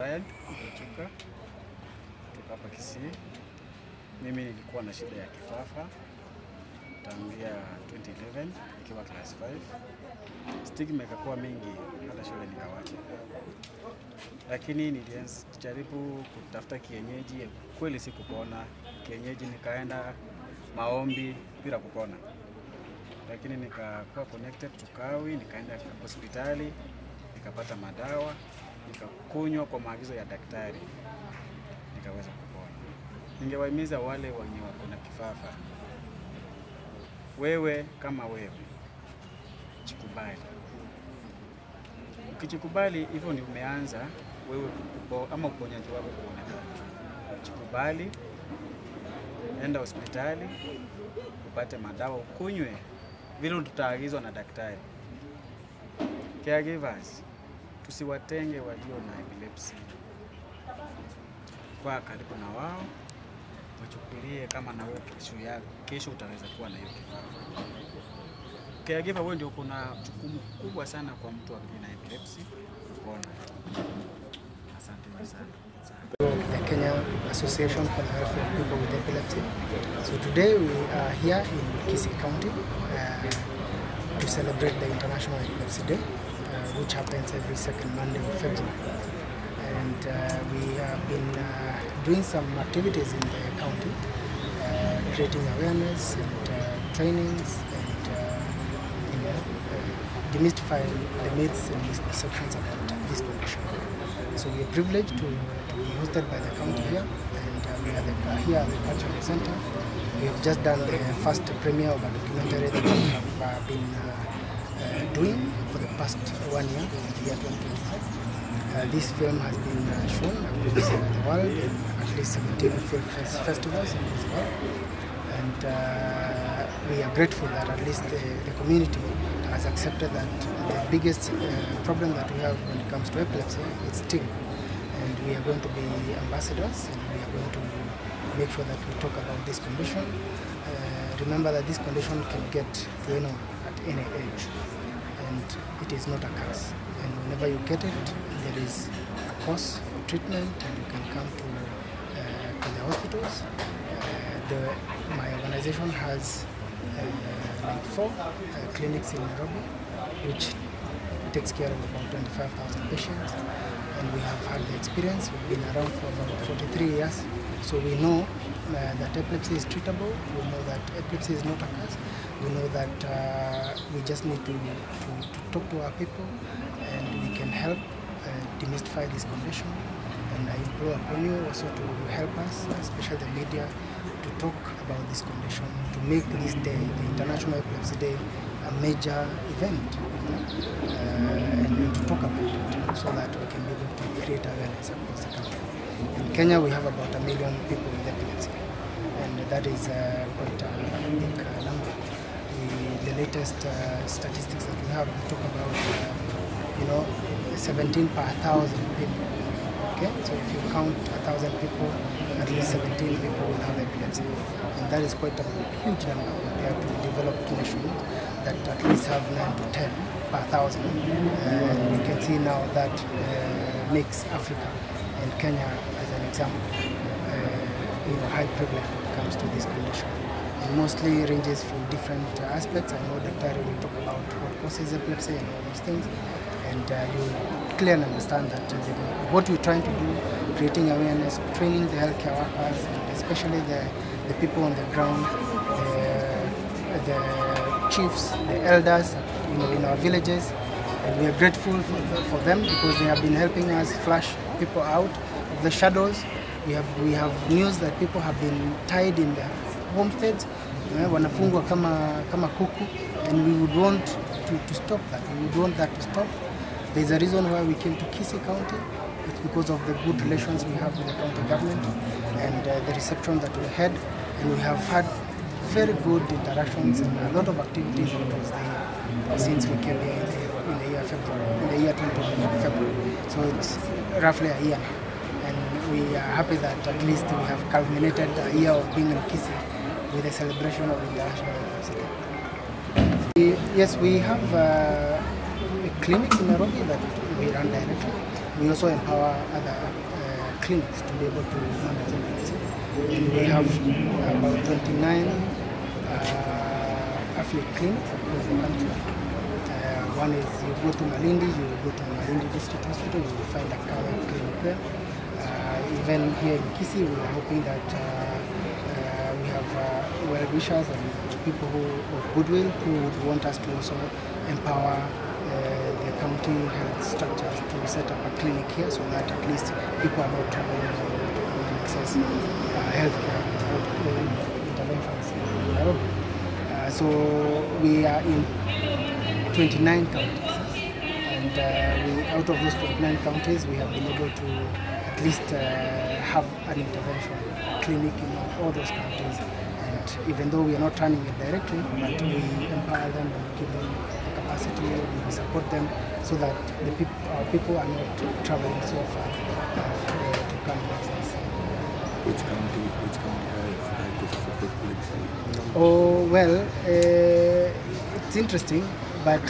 Kutoka hapa Kisii. Mimi nilikuwa na shida ya kifafa tangia 2011 nikiwa class 5. Stigma ikakuwa mingi hata shule nikawacha. Lakini nilijaribu kutafuta kienyeji, kweli sikupona. Kienyeji nikaenda maombi bila kupona. Lakini nikakuwa connected tukawi, nikaenda hospitali, nikapata madawa, nikakunywa kwa maagizo ya daktari, nikaweza kupona. Ningewahimiza wale wenye wako na kifafa, wewe kama wewe, jikubali. Ukijikubali hivyo ni umeanza wewe ama uponyaji wako kuonekana. Jikubali, enda hospitali, upate madawa ukunywe vile tutaagizwa na daktari. Caregivers, tusiwatenge walio na epilepsy. Kwa karibu na wao, wachukulie kama na wewe kesho utaweza kuwa na hiyo kifafa. Caregiver, wewe ndio kuna jukumu kubwa sana kwa mtu aliye na epilepsy kupona. Asante sana. The Kenya Association for the Health of People with Epilepsy. So today we are here in Kisii County to celebrate the International Epilepsy Day, which happens every second Monday of February. And we have been doing some activities in the county, creating awareness and trainings and demystifying the myths and misconceptions about this condition. So we are privileged to be hosted by the county here, and we are here at the cultural center. We have just done the first premiere of a documentary that we have been doing for the past 1 year, in the year 2025. This film has been shown across the world in at least 17 film festivals across the world. And we are grateful that at least the community has accepted that the biggest problem that we have when it comes to epilepsy is stigma. And we are going to be ambassadors, and we are going to make sure that we talk about this condition. Remember that this condition can get to anyone at any age, and it is not a curse. And whenever you get it, there is a course for treatment, and you can come to the hospitals. My organization has like 4 clinics in Nairobi, which takes care of about 25,000 patients, and we have had the experience. We've been around for about 43 years, so we know that epilepsy is treatable. We know that epilepsy is not a curse. We know that we just need to talk to our people, and we can help demystify this condition. And I implore upon you also to help us, especially the media, to talk about this condition, to make this day, the International Epilepsy Day, a major event, and to talk about it so that we can be able to create awareness across the country. In Kenya, we have about 1 million people with epilepsy, and that is quite a big number. The latest statistics that we have talk about, 17 per 1,000 people. Okay, so if you count 1,000 people, at least 17 people will have epilepsy, and that is quite a huge number compared to developed nations that at least have 9 to 10 per 1,000. And we can see now that makes Africa and Kenya as an example, high privilege when it comes to this condition. It mostly ranges from different aspects. I know Dr. will talk about what causes epilepsy and all those things, and you clearly understand that what we're trying to do, creating awareness, training the healthcare workers, and especially the people on the ground, the chiefs, the elders, in our villages. And we are grateful for them because they have been helping us flush people out of the shadows. We have news that people have been tied in their homesteads, wanafungwa kama kuku, and we would want to stop that. We would want that to stop. There's a reason why we came to Kisii County. It's because of the good relations we have with the county government and the reception that we had, and we have had very good interactions and a lot of activities across the year since we came here in the year 20 February. So it's roughly a year, and we are happy that at least we have culminated a year of being in Kisii with a celebration of International Epilepsy Day. Yes, we have a clinic in Nairobi that we run directly. We also empower other clinics to be able to manage epilepsy. And we have about 29 affiliate clinics across the country. One is you go to Malindi, you go to Malindi District Hospital, you will find a clinic there. Even here in Kisii, we are hoping that we have well-wishers and people who of goodwill who would want us to also empower the county health structures to set up a clinic here so that at least people are not traveling to access healthcare interventions in Nairobi. So we are in 29 counties, and out of those 29 counties, we have been able to at least have an intervention clinic in all those counties. And even though we are not running it directly, but we empower them and give them the capacity, we support them so that our people are not traveling so far to come to access. Which county has this epilepsy? Oh, well, it's interesting, but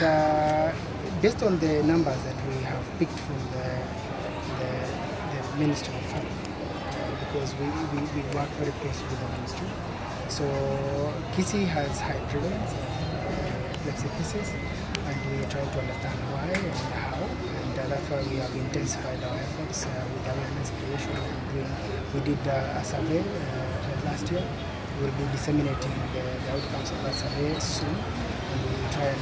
based on the numbers that we have picked from the Ministry of Health, because we work very closely with the ministry. So Kisii has high prevalence of epilepsy cases, and we try to understand why and how, and that's why we have intensified our efforts with awareness creation. We did a survey last year. We'll be disseminating the outcomes of that survey soon, and we will try and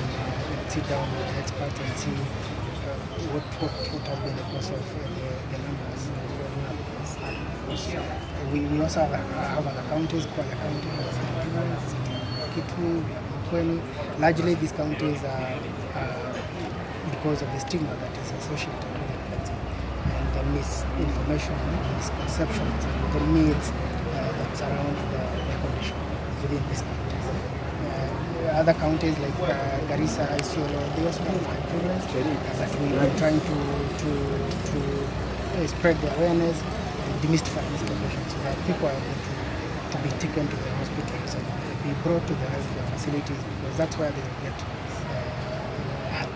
sit down with the experts and see what have been the cause of the numbers. We also have other counties, Kwale County has Kitui, we have Makueni. Largely these counties are because of the stigma that is associated with epilepsy and the misinformation, misconceptions, and the needs that surround the condition within these counties. Other counties like Garissa, Isiolo, they also have high prevalence, but we are trying to spread the awareness and demystify this condition so that people are able to be taken to the hospitals and be brought to the healthcare facilities, because that's where they get help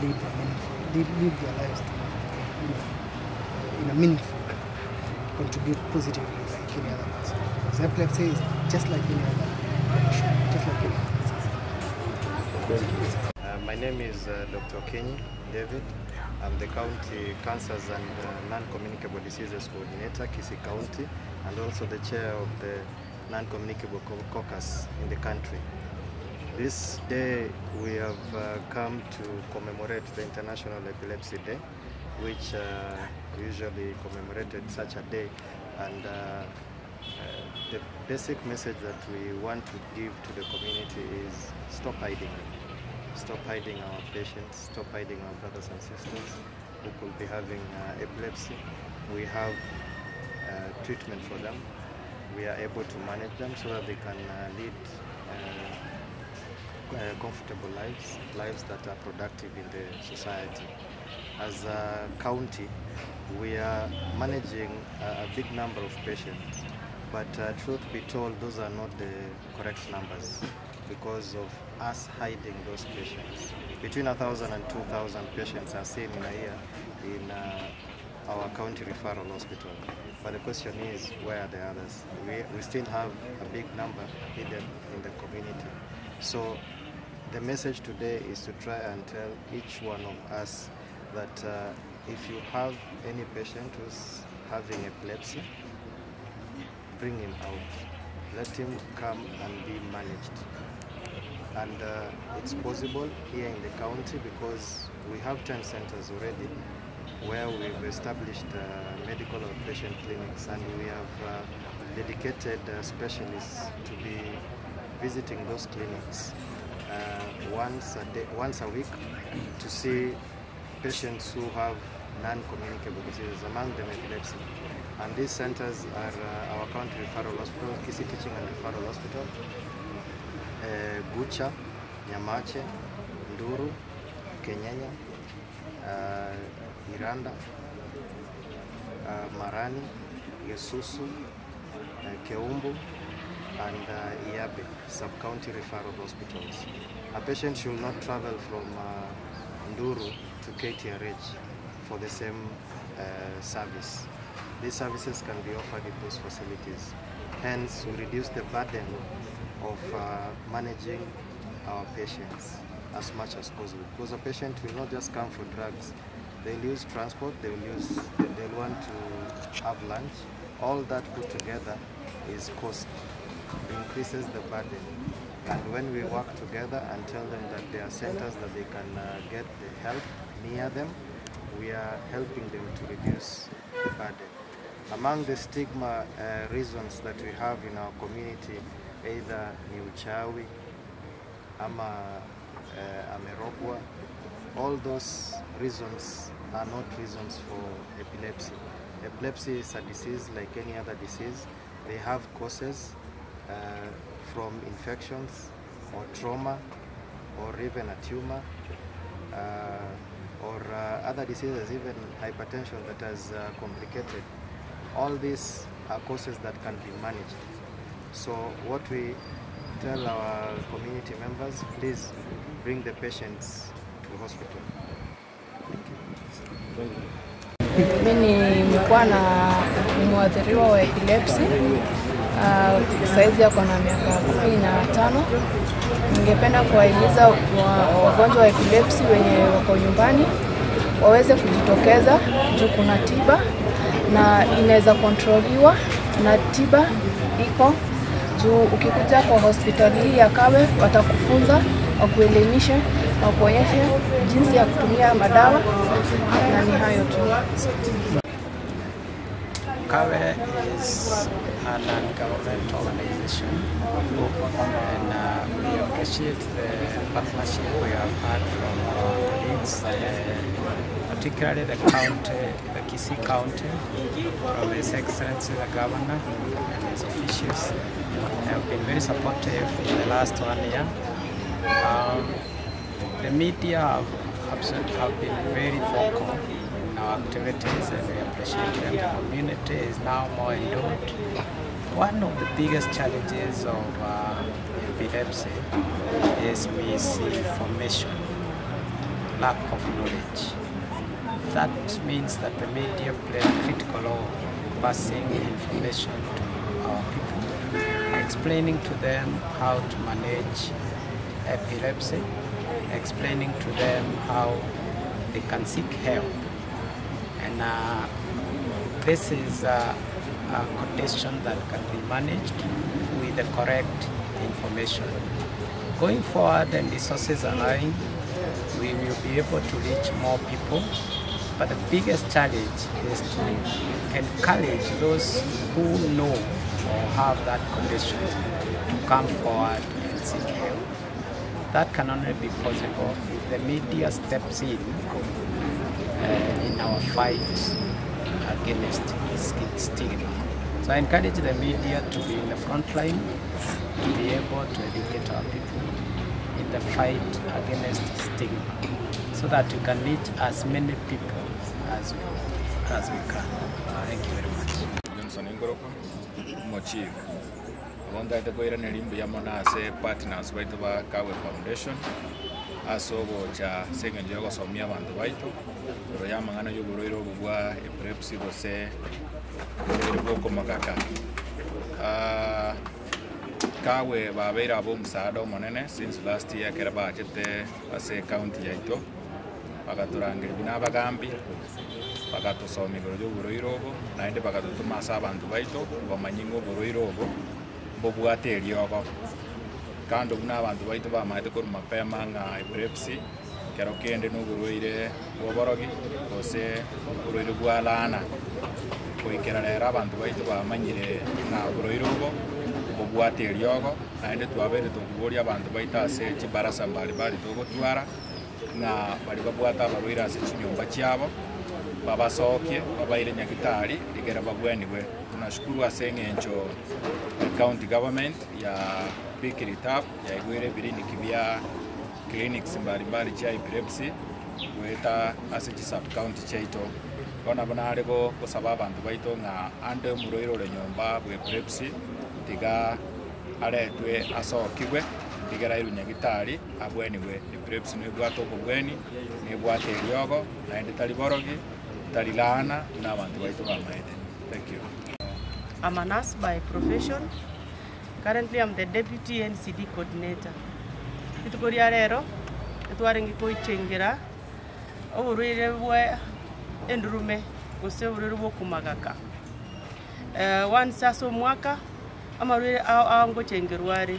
and live their lives in a meaningful way, contribute positively like any other person. Because epilepsy is just like any other condition, just like any other disease. My name is Dr. Kisii David. I'm the County Cancers and Non-Communicable Diseases Coordinator, Kisii County, and also the chair of the Non-Communicable Caucus in the country. This day we have come to commemorate the International Epilepsy Day, which usually commemorated such a day. And the basic message that we want to give to the community is stop hiding. Stop hiding our patients, stop hiding our brothers and sisters who could be having epilepsy. We have treatment for them. We are able to manage them so that they can lead comfortable lives that are productive in the society. As a county, we are managing a big number of patients, but truth be told, those are not the correct numbers because of us hiding those patients. Between 1,000 and 2,000 patients are seen in a year in our county referral hospital. But the question is, where are the others? We still have a big number hidden in the community. So the message today is to try and tell each one of us that if you have any patient who's having epilepsy, bring him out. Let him come and be managed. And it's possible here in the county because we have 10 centers already where we've established medical outpatient clinics, and we have dedicated specialists to be visiting those clinics once a week to see patients who have non-communicable diseases, among them epilepsy. And these centers are our county referral hospital, Kisii Teaching and Referral Hospital, Bucha, Nyamache, Nduru, Kenyanya, Iranda, Marani, Yesusu, Keumbu, and Iabe, sub-county referral hospitals. A patient should not travel from Nduru to KTRH for the same service. These services can be offered in those facilities. Hence, we reduce the burden of managing our patients as much as possible. Because a patient will not just come for drugs. They'll use transport, they'll want to have lunch. All that put together is cost. It increases the burden. And when we work together and tell them that there are centers that they can get the help near them, we are helping them to reduce the burden. Among the stigma reasons that we have in our community, either ni uchawi, ama amerogwa, all those reasons are not reasons for epilepsy. Epilepsy is a disease like any other disease. They have causes from infections or trauma or even a tumor or other diseases, even hypertension that has complicated. All these are causes that can be managed. So what we tell our community members, please bring the patients to the hospital. Thank you. Mimi nimekuwa na mwathiriwa wa epilepsy. Saizi yako na miaka 15. Ningependa kuwaeleza wagonjwa wa epilepsy wenye wako nyumbani waweze kujitokeza juu kuna tiba na inaweza kontroliwa na tiba iko juu. Ukikuja kwa hospitali hii ya Kawe watakufunza, wakuelimishe, wakuonyeshe jinsi ya kutumia madawa, na ni hayo tu. Kawe is a non-government organization, and we appreciate the partnership we have had from our colleagues, particularly the county, the Kisii County, from His Excellency the Governor and his officials. They have been very supportive in the last 1 year. The media have been very vocal in our activities, and we appreciate them. The community is now more endowed. One of the biggest challenges of epilepsy is misinformation, lack of knowledge. That means that the media play a critical role in passing information to our people, explaining to them how to manage epilepsy, explaining to them how they can seek help. And this is a condition that can be managed with the correct information. Going forward, and resources allowing, we will be able to reach more people. But the biggest challenge is to encourage those who know or have that condition to come forward and seek help. That can only be possible if the media steps in our fight against stigma. So I encourage the media to be in the front line, to be able to educate our people in the fight against stigma, so that we can reach as many people as we can. Thank you very much. Johnson Ingoroko, Mochief. I want to go ahead and say partners with the Kawe Foundation. Asobo cha sengenje yako somia bantu baitu royama ngana yuburoiro bugwa epilepsy gose boko makaka Kawe babera abo musado monene since last year kera bajete ase county yaito bagaturangire binabagambi bagatusomigoro yuburoiro naende bagatutuma abantu baitu bamanyingo buroiro bobwate erioko kando kuna abantu baitu bamaite kuri mapema nga epilepsy kero kende n'uburwaire bw'oborogi gose uburwaire bw'alana kuikera rero abantu baitu bamanyire nga uburwaire ubwo bwate eriogo naende twabere tukuburia abantu baitu ase chibarasa mbalimbali tugotwara nga bali babwata abarwaire ase chinyumba chiabo babasokie babaire nyagitari ligera babwenigwe. Tunashukuru ase ng'encho county government ya Pikiritab ya igwire biriniki bya clinics mbalimbali cha epilepsy weta ase sub county chaito bona banarego kusaba abantu baito nga ande muroiro le nyomba bwe epilepsy tiga aletwe asokigwe tigera irunyagitari abweniwe epilepsy ne bwato bweni ne bwate eriogo na ende taliborogi tarilana na abantu baitu bamaete. Thank you. I'm a nurse by profession. Currently, I'm the deputy NCD coordinator. Itukoria rero etwarengi koichengira oburwire bwa endurume gose oburwire bwo kumagaka. Once aso mwaka amarwire ango chengerware,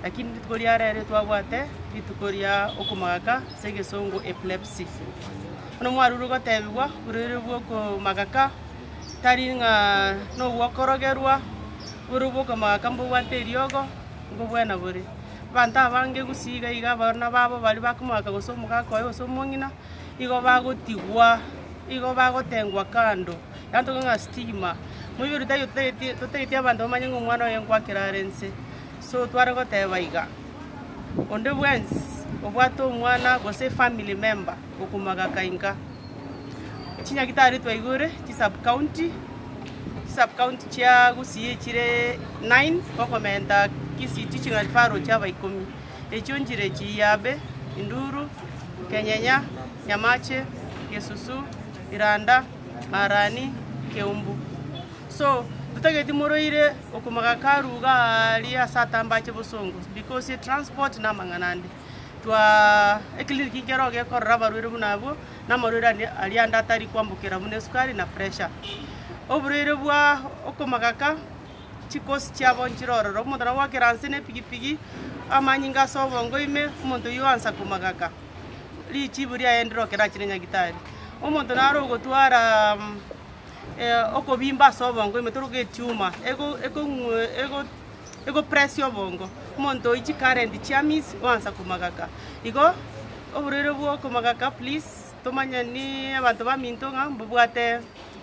lakini itukoria rero twabwate itukoria okumagaka segesongo epilepsy. Ono mwaruru gotebwa burwire bwo kumagaka taringa no gwokorogerwa burubu kama kambu wateriogo ngo bwana buri banta bange gusiga iga bana babo bali bakumaka gosomuka koyo somongina igo bagotigwa igo bagotengwa kando yanto nga stigma mubiru tayo totetia bantu manyengo mwana yengwa kirarense so twarago teba iga onde bwens obwato mwana gose family member okumaga kainga chinya gitari twaigure chi sub county chia Kisii chire 9 okomenta Kisii teaching alfaro chaba 10 echonjire chiyabe Induru Kenyenya Nyamache Yesusu Iranda Marani Keumbu so tutageti moroire okumaga karuga ali asatamba chebosongo because transport na manganande twa ekliniki keroge korra barwire munabo na marwire ali anda tari kwambukira mune sukari na pressure oburwire bwa okomagaka chikosi cyabo nchirororo umuntu nawakiranse ne pigipigi amanyinga sobongo ime umuntu yuansa kumagaka lichi buri aendro kera kirenya gitari umuntu naro gotwara okobimba sobongo ime turuge tuma ego pressure bongo umuntu ichi current chamis wansa kumagaka igo oburwire bwa okomagaka please tomanya ni abantu baminto nga mbubwate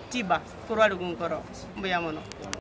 tiba kurwari gunkoro mbuya mono.